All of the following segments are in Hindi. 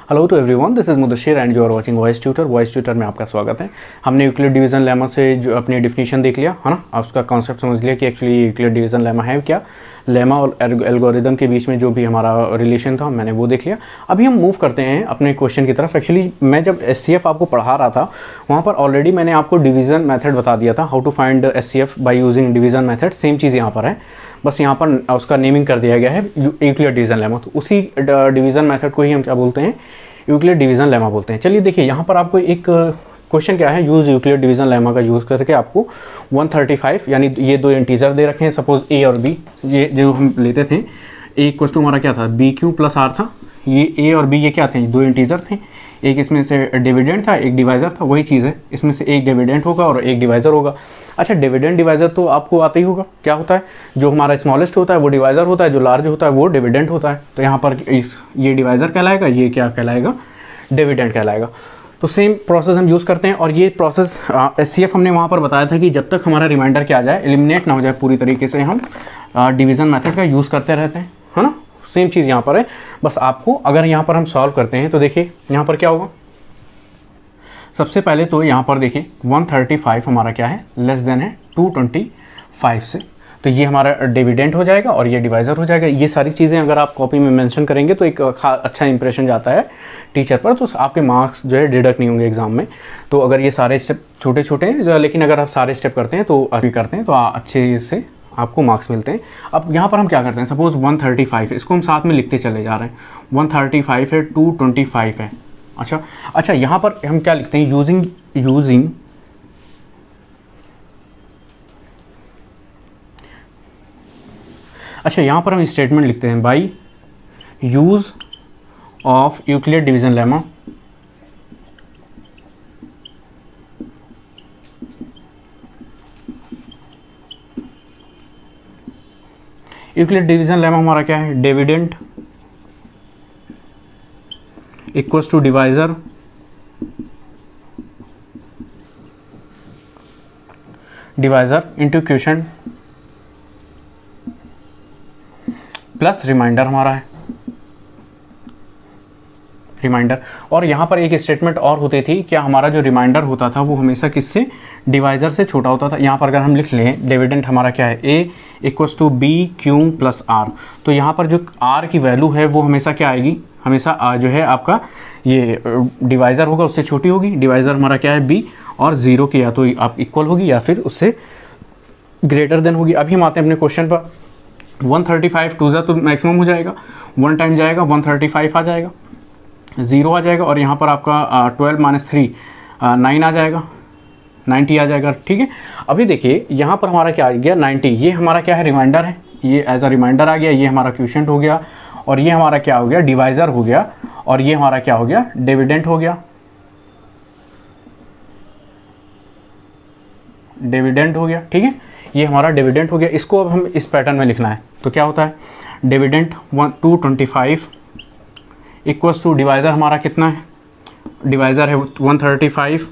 Hello to everyone, this is Mudassir and you are watching voice tutor. Voice tutor में आपका स्वागत है। हमने यूक्लिड डिवीजन लेमा से जो अपनी डेफिनेशन देख लिया है ना, आप उसका कॉन्सेप्ट समझ लिया कि एक्चुअली यूक्लिड डिवीजन लेमा है क्या। लेमा और एल्गोरिदम के बीच में जो भी हमारा रिलेशन था मैंने वो देख लिया। अभी हम मूव करते हैं अपने क्वेश्चन की तरफ। एक्चुअली मैं जब SCF आपको पढ़ा रहा था वहाँ पर ऑलरेडी मैंने आपको डिवीजन मेथड बता दिया था, how to find SCF by using division method. Same चीज़ यहाँ पर है, बस यहाँ पर उसका नेमिंग कर दिया गया है यूक्लिड डिवीजन लेमा। तो उसी डिवीजन मेथड को ही हम क्या बोलते हैं, यूक्लिड डिवीजन लेमा बोलते हैं। चलिए देखिए यहाँ पर आपको एक क्वेश्चन क्या है, यूज़ यूक्लिड डिवीजन लेमा का यूज़ करके आपको 135 यानी ये दो इंटीजर दे रखे हैं, सपोज A और B। ये जो हम लेते थे A इक्वल टू हमारा क्या था, BQ प्लस R था। ये A और B ये क्या थे, दो इंटीजर थे। एक इसमें से डिविडेंड था, एक डिवाइज़र था। वही चीज़ है, इसमें से एक डिविडेंड होगा और एक डिवाइज़र होगा। अच्छा, डिविडेंड डिवाइज़र तो आपको आता ही होगा, क्या होता है, जो हमारा स्मॉलेस्ट होता है वो डिवाइज़र होता है, जो लार्ज होता है वो डिविडेंड होता है। तो यहाँ पर ये डिवाइज़र कहलाएगा, ये क्या कहलाएगा, डिविडेंड कहलाएगा। तो सेम प्रोसेस हम यूज़ करते हैं। और ये प्रोसेस SCF हमने वहाँ पर बताया था कि जब तक हमारा रिमाइंडर क्या आ जाए, एलिमिनेट ना हो जाए पूरी तरीके से, हम डिवीज़न मेथड का यूज़ करते रहते हैं, है ना। सेम चीज़ यहाँ पर है, बस आपको अगर यहाँ पर हम सॉल्व करते हैं तो देखिए यहाँ पर क्या होगा। सबसे पहले तो यहाँ पर देखिए 135 हमारा क्या है, लेस देन है 225 से। तो ये हमारा डिविडेंड हो जाएगा और ये डिवाइज़र हो जाएगा। ये सारी चीज़ें अगर आप कॉपी में मेंशन करेंगे तो एक अच्छा इंप्रेशन जाता है टीचर पर, तो आपके मार्क्स जो है डिडक्ट नहीं होंगे एग्जाम में। तो अगर ये सारे स्टेप छोटे छोटे हैं, लेकिन अगर आप सारे स्टेप करते हैं तो अभी करते हैं तो अच्छे से आपको मार्क्स मिलते हैं। अब यहाँ पर हम क्या करते हैं, सपोज 135 इसको हम साथ में लिखते चले जा रहे हैं। 135 है, 225 है। अच्छा यहाँ पर हम क्या लिखते हैं, यूजिंग अच्छा यहाँ पर हम स्टेटमेंट लिखते हैं, by use of Euclid division lemma Euclid division lemma हमारा क्या है, dividend equals to divisor into quotient plus remainder हमारा है, रिमाइंडर। और यहाँ पर एक स्टेटमेंट और होती थी, क्या हमारा जो रिमाइंडर होता था वो हमेशा किससे, डिवाइज़र से छोटा होता था। यहाँ पर अगर हम लिख लें डिविडेंड हमारा क्या है, A equals to BQ plus R। तो यहाँ पर जो R की वैल्यू है वो हमेशा क्या आएगी, हमेशा जो है आपका ये डिवाइज़र होगा उससे छोटी होगी। डिवाइज़र हमारा क्या है B, और 0 की या तो आप इक्वल होगी या फिर उससे ग्रेटर देन होगी। अभी हम आते हैं अपने क्वेश्चन पर। 135 टू ज़ा तो मैक्सिमम हो जाएगा, 1 टाइम जाएगा 135 आ जाएगा, 0 आ जाएगा, और यहाँ पर आपका 12 माइनस 3 9 आ जाएगा, 90 आ जाएगा। ठीक है, अभी देखिए यहाँ पर हमारा क्या आ गया, 90। ये हमारा क्या है, रिमाइंडर है, ये एज अ रिमाइंडर आ गया। ये हमारा क्वोशंट हो गया, और ये हमारा क्या हो गया, डिवाइज़र हो गया, और ये हमारा क्या हो गया, डिविडेंड हो गया, डिविडेंड हो गया। ठीक है, ये हमारा डिविडेंड हो गया। इसको अब हम इस पैटर्न में लिखना है तो क्या होता है, डिविडेंड 225 इक्वल्स टू डिवाइज़र हमारा कितना है, डिवाइज़र है 135,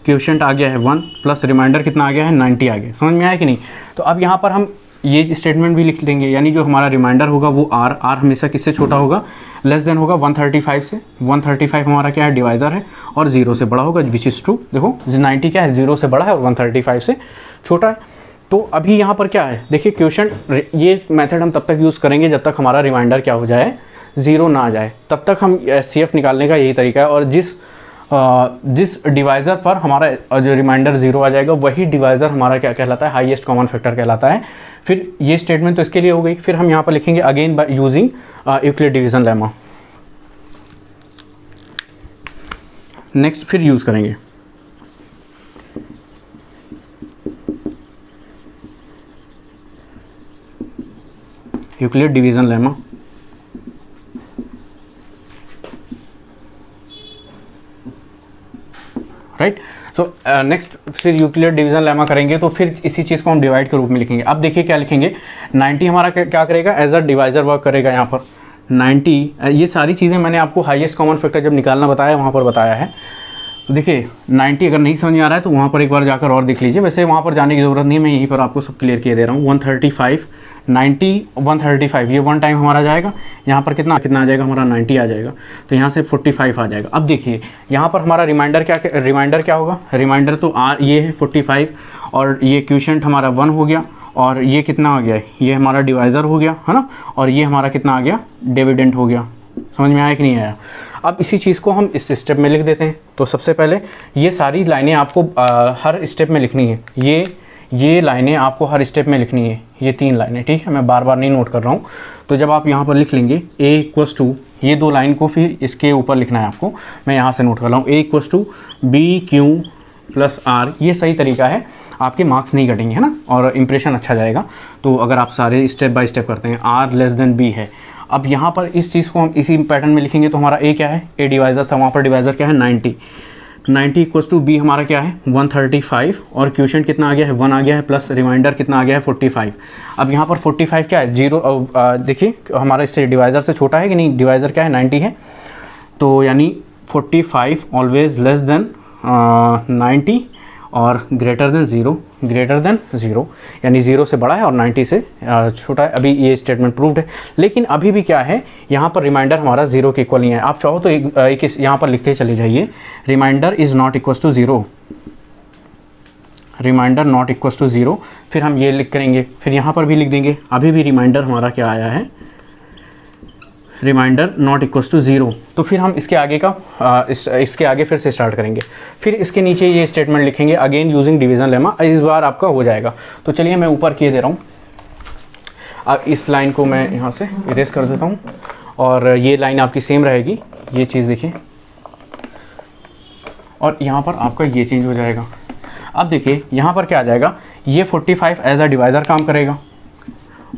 क्वोशंट आ गया है 1 प्लस रिमाइंडर कितना आ गया है, 90 आ गया। समझ में आया कि नहीं। तो अब यहाँ पर हम ये स्टेटमेंट भी लिख देंगे, यानी जो हमारा रिमाइंडर होगा वो R हमेशा किससे छोटा होगा, लेस देन होगा 135 से। 135 हमारा क्या है, डिवाइज़र है, और 0 से बड़ा होगा, विच इज़ ट्रू। देखो 90 क्या है, 0 से बड़ा है और 135 से छोटा है। तो अभी यहाँ पर क्या है, देखिए क्वोशंट, ये मेथड हम तब तक यूज़ करेंगे जब तक हमारा रिमाइंडर क्या हो जाए, 0 ना आ जाए, तब तक हम SCF निकालने का यही तरीका है। और जिस डिवाइज़र पर हमारा जो रिमाइंडर 0 आ जाएगा वही डिवाइज़र हमारा क्या कहलाता है, हाईएस्ट कॉमन फैक्टर कहलाता है। फिर ये स्टेटमेंट तो इसके लिए हो गई। फिर हम यहाँ पर लिखेंगे again by using Euclid division lemma. Next फिर यूज़ करेंगे Euclid division lemma, right. So next फिर यूक्लिड डिवीजन लेमा करेंगे तो फिर इसी चीज़ को हम डिवाइड के रूप में लिखेंगे। अब देखिए क्या लिखेंगे, 90 हमारा क्या करेगा, एज अ डिवाइज़र वर्क करेगा। यहाँ पर 90, ये सारी चीज़ें मैंने आपको हाईएस्ट कॉमन फैक्टर जब निकालना बताया वहाँ पर बताया है। तो देखिए 90 अगर नहीं समझ में आ रहा है तो वहाँ पर एक बार जाकर और देख लीजिए, वैसे वहाँ पर जाने की ज़रूरत नहीं है, मैं यहीं पर आपको सब क्लियर किए दे रहा हूँ। 135 90 135 ये 1 टाइम हमारा जाएगा, यहाँ पर कितना कितना आ जाएगा हमारा 90 आ जाएगा, तो यहाँ से 45 आ जाएगा। अब देखिए यहाँ पर हमारा रिमाइंडर क्या होगा, रिमाइंडर तो ये है 45 और ये क्वोशिएंट हमारा 1 हो गया और ये कितना आ गया, ये हमारा डिवाइज़र हो गया है ना, और ये हमारा कितना आ गया, डिविडेंड हो गया। समझ में आया कि नहीं आया। अब इसी चीज़ को हम इस स्टेप में लिख देते हैं। तो सबसे पहले ये सारी लाइनें आपको हर स्टेप में लिखनी है, ये लाइनें आपको हर स्टेप में लिखनी है, ये 3 लाइनें, ठीक है, मैं बार बार नहीं नोट कर रहा हूँ। तो जब आप यहाँ पर लिख लेंगे A इक्वल्स टू, ये 2 लाइन को फिर इसके ऊपर लिखना है आपको, मैं यहाँ से नोट कर रहा हूँ, A equals to BQ plus R, ये सही तरीका है, आपके मार्क्स नहीं कटेंगे है ना, और इंप्रेशन अच्छा जाएगा। तो अगर आप सारे स्टेप बाय स्टेप करते हैं, R लेस देन B है। अब यहाँ पर इस चीज़ को हम इसी पैटर्न में लिखेंगे, तो हमारा A क्या है, A डिवाइज़र था, वहाँ पर डिवाइज़र क्या है 90 इक्वल्स टू B हमारा क्या है 135 और क्वोशिएंट कितना आ गया है 1 आ गया है, प्लस रिमाइंडर कितना आ गया है 45। अब यहाँ पर 45 क्या है, जीरो, देखिए हमारा इससे डिवाइज़र से छोटा है कि नहीं, डिवाइज़र क्या है 90 है, तो यानी 45 ऑलवेज लेस देन 90 और ग्रेटर देन ज़ीरो, यानी 0 से बड़ा है और 90 से छोटा है। अभी ये स्टेटमेंट प्रूव्ड है, लेकिन अभी भी क्या है, यहाँ पर रिमाइंडर हमारा 0 के इक्वल नहीं है। आप चाहो तो एक यहाँ पर लिखते चले जाइए, remainder is not equal to 0, remainder not equal to 0, फिर हम ये लिख करेंगे, फिर यहाँ पर भी लिख देंगे, अभी भी रिमाइंडर हमारा क्या आया है, रिमाइंडर नॉट इक्वल्स टू 0। तो फिर हम इसके आगे का इसके आगे फिर से स्टार्ट करेंगे, फिर इसके नीचे ये स्टेटमेंट लिखेंगे, अगेन यूजिंग डिवीज़न लेमा, इस बार आपका हो जाएगा। तो चलिए मैं ऊपर किए दे रहा हूँ, अब इस लाइन को मैं यहाँ से इरेज कर देता हूँ और ये लाइन आपकी सेम रहेगी, ये चीज़ देखिए, और यहाँ पर आपका ये चेंज हो जाएगा। अब देखिए यहाँ पर क्या आ जाएगा, ये 45 एज अ डिवाइज़र काम करेगा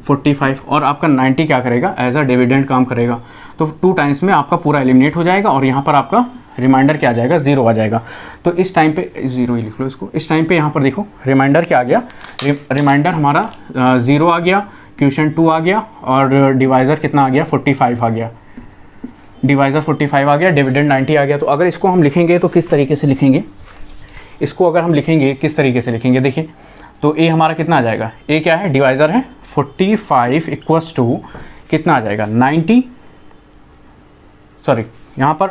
45 और आपका 90 क्या करेगा, एज अ डिविडेंड काम करेगा। तो 2 टाइम्स में आपका पूरा एलिमिनेट हो जाएगा और यहाँ पर आपका रिमाइंडर क्या आ जाएगा, 0 आ जाएगा। तो इस टाइम पे 0 ही लिख लो इसको, इस टाइम पे यहाँ पर देखो रिमाइंडर क्या आ गया, रिमाइंडर हमारा 0 आ गया, क्वोशिएंट 2 आ गया और डिवाइज़र कितना आ गया 45 आ गया, डिवाइज़र 45 आ गया, डिविडेंड 90 आ गया। तो अगर इसको हम लिखेंगे तो किस तरीके से लिखेंगे, इसको अगर हम लिखेंगे किस तरीके से लिखेंगे, देखिए तो A हमारा कितना आ जाएगा, A क्या है, डिवाइज़र है, 45 इक्वल्स टू कितना आ जाएगा 90, सॉरी यहाँ पर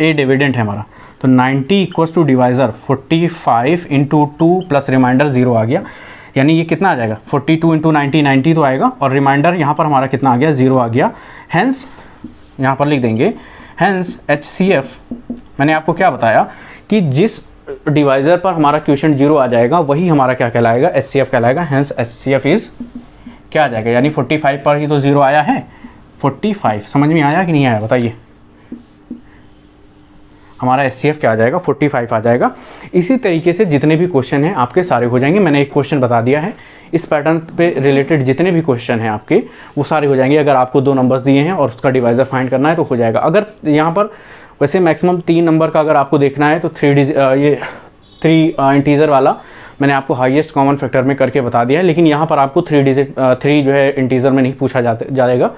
A डिविडेंड है हमारा, तो 90 equals to divisor 45 into 2 plus remainder 0 आ गया, यानी ये कितना आ जाएगा 42 इंटू 90 तो आएगा, और रिमाइंडर यहाँ पर हमारा कितना आ गया 0 आ गया। हैंस यहाँ पर लिख देंगे, हैंस HCF, मैंने आपको क्या बताया कि जिस डिवाइज़र पर हमारा क्वोशिएंट 0 आ जाएगा वही हमारा क्या कहलाएगा, HCF कहलाएगा। हैंस HCF इज़ क्या आ जाएगा, यानी 45 पर ही तो 0 आया है, 45 समझ में आया कि नहीं आया बताइए, हमारा HCF क्या आ जाएगा 45 आ जाएगा। इसी तरीके से जितने भी क्वेश्चन हैं आपके सारे हो जाएंगे, मैंने एक क्वेश्चन बता दिया है, इस पैटर्न पे रिलेटेड जितने भी क्वेश्चन हैं आपके वो सारे हो जाएंगे। अगर आपको 2 नंबर्स दिए हैं और उसका डिवाइज़र फाइंड करना है तो हो जाएगा। अगर यहाँ पर वैसे मैक्सिमम 3 नंबर का अगर आपको देखना है तो 3 इंटीजर वाला मैंने आपको हाईएस्ट कॉमन फैक्टर में करके बता दिया है, लेकिन यहाँ पर आपको 3 जो है इंटीजर में नहीं पूछा जाएगा,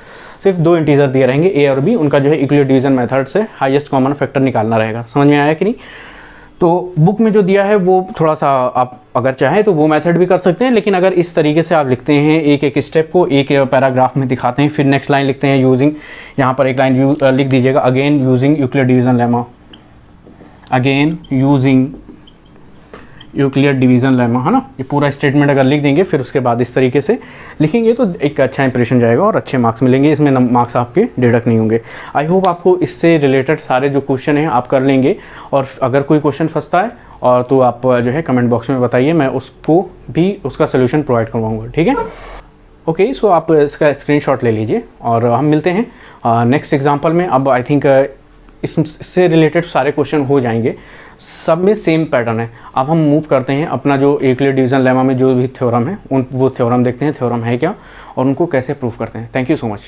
सिर्फ 2 इंटीजर दिए रहेंगे A और B, उनका जो है यूक्लिड डिवीजन मेथड से हाईएस्ट कॉमन फैक्टर निकालना रहेगा। समझ में आया कि नहीं। तो बुक में जो दिया है वो थोड़ा सा आप अगर चाहें तो वो मेथड भी कर सकते हैं, लेकिन अगर इस तरीके से आप लिखते हैं एक एक स्टेप को एक पैराग्राफ में दिखाते हैं, फिर नेक्स्ट लाइन लिखते हैं यूजिंग, यहाँ पर एक लाइन लिख दीजिएगा, again using Euclid division lemma, again using Euclid division lemma, है ना। ये पूरा स्टेटमेंट अगर लिख देंगे फिर उसके बाद इस तरीके से लिखेंगे तो एक अच्छा इंप्रेशन जाएगा और अच्छे मार्क्स मिलेंगे, इसमें मार्क्स आपके डिडक्ट नहीं होंगे। आई होप आपको इससे रिलेटेड सारे जो क्वेश्चन हैं आप कर लेंगे, और अगर कोई क्वेश्चन फंसता है और तो आप जो है कमेंट बॉक्स में बताइए, मैं उसको भी उसका सोल्यूशन प्रोवाइड करवाऊँगा, ठीक है। ओके, सो आप इसका स्क्रीनशॉट ले लीजिए और हम मिलते हैं नेक्स्ट एग्जाम्पल में। अब आई थिंक इससे रिलेटेड सारे क्वेश्चन हो जाएंगे, सब में सेम पैटर्न है। अब हम मूव करते हैं अपना जो यूक्लिड डिवीजन लेमा में जो भी थ्योरम है वो थ्योरम देखते हैं, थ्योरम है क्या और उनको कैसे प्रूव करते हैं। Thank you so much.